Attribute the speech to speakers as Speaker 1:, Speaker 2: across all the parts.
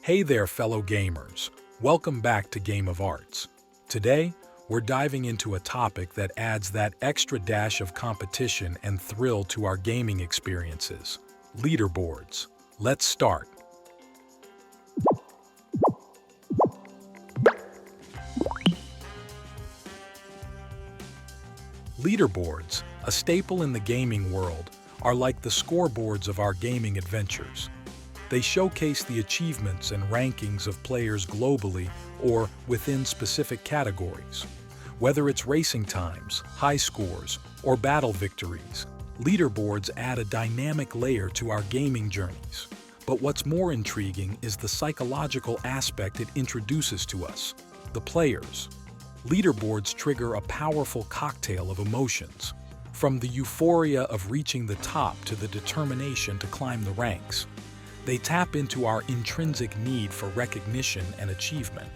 Speaker 1: Hey there, fellow gamers. Welcome back to Game of Arts. Today, we're diving into a topic that adds that extra dash of competition and thrill to our gaming experiences: leaderboards. Let's start. Leaderboards, a staple in the gaming world, are like the scoreboards of our gaming adventures. They showcase the achievements and rankings of players globally or within specific categories. Whether it's racing times, high scores, or battle victories, leaderboards add a dynamic layer to our gaming journeys. But what's more intriguing is the psychological aspect it introduces to us: the players. Leaderboards trigger a powerful cocktail of emotions, from the euphoria of reaching the top to the determination to climb the ranks. They tap into our intrinsic need for recognition and achievement.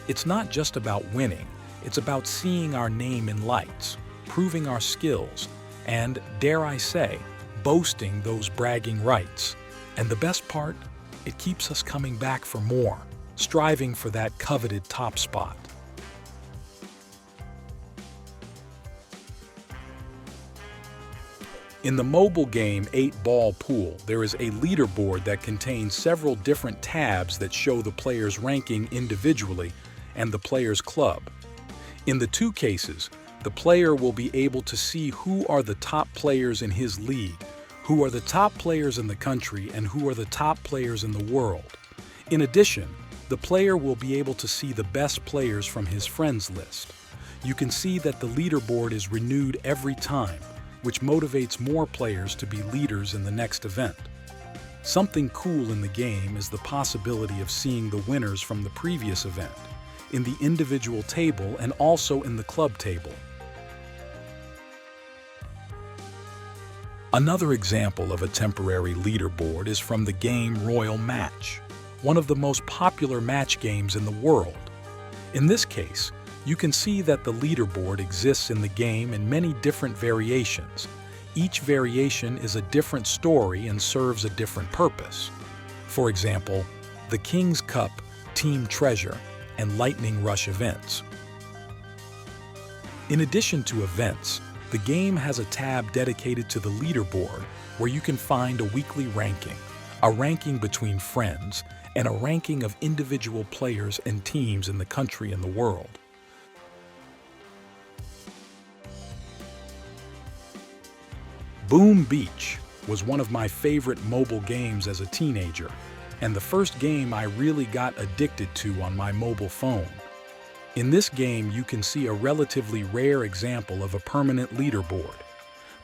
Speaker 1: It's not just about winning, it's about seeing our name in lights, proving our skills, and, dare I say, boasting those bragging rights. And the best part? It keeps us coming back for more, striving for that coveted top spot. In the mobile game 8-Ball Pool, there is a leaderboard that contains several different tabs that show the player's ranking individually and the player's club. In the two cases, the player will be able to see who are the top players in his league, who are the top players in the country, and who are the top players in the world. In addition, the player will be able to see the best players from his friends list. You can see that the leaderboard is renewed every time, which motivates more players to be leaders in the next event. Something cool in the game is the possibility of seeing the winners from the previous event, in the individual table and also in the club table. Another example of a temporary leaderboard is from the game Royal Match, one of the most popular match games in the world. In this case, you can see that the leaderboard exists in the game in many different variations. Each variation is a different story and serves a different purpose. For example, the King's Cup, Team Treasure, and Lightning Rush events. In addition to events, the game has a tab dedicated to the leaderboard where you can find a weekly ranking, a ranking between friends, and a ranking of individual players and teams in the country and the world. Boom Beach was one of my favorite mobile games as a teenager, and the first game I really got addicted to on my mobile phone. In this game, you can see a relatively rare example of a permanent leaderboard.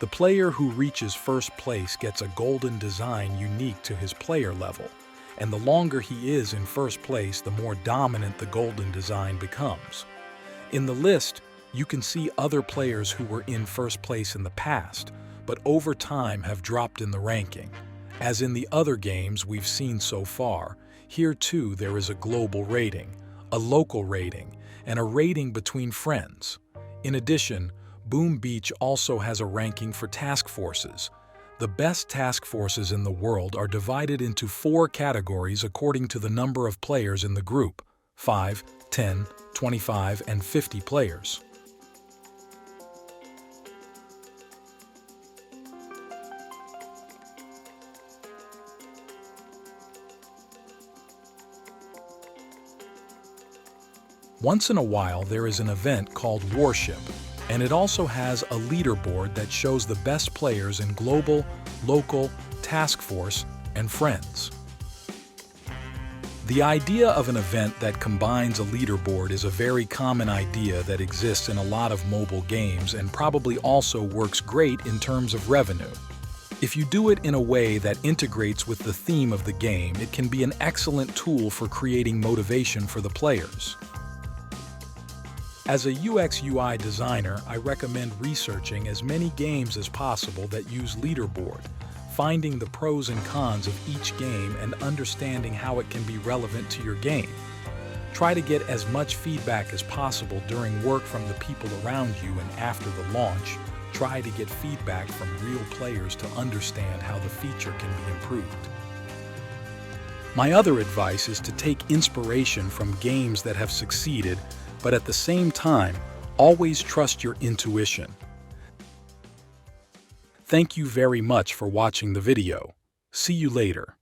Speaker 1: The player who reaches first place gets a golden design unique to his player level, and the longer he is in first place, the more dominant the golden design becomes. In the list, you can see other players who were in first place in the past, but over time have dropped in the ranking. As in the other games we've seen so far, here too there is a global rating, a local rating, and a rating between friends. In addition, Boom Beach also has a ranking for task forces. The best task forces in the world are divided into 4 categories according to the number of players in the group: 5, 10, 25, and 50 players. Once in a while, there is an event called Warship, and it also has a leaderboard that shows the best players in global, local, task force, and friends. The idea of an event that combines a leaderboard is a very common idea that exists in a lot of mobile games and probably also works great in terms of revenue. If you do it in a way that integrates with the theme of the game, it can be an excellent tool for creating motivation for the players. As a UX/UI designer, I recommend researching as many games as possible that use leaderboard, finding the pros and cons of each game and understanding how it can be relevant to your game. Try to get as much feedback as possible during work from the people around you, and after the launch, try to get feedback from real players to understand how the feature can be improved. My other advice is to take inspiration from games that have succeeded, but at the same time, always trust your intuition. Thank you very much for watching the video. See you later.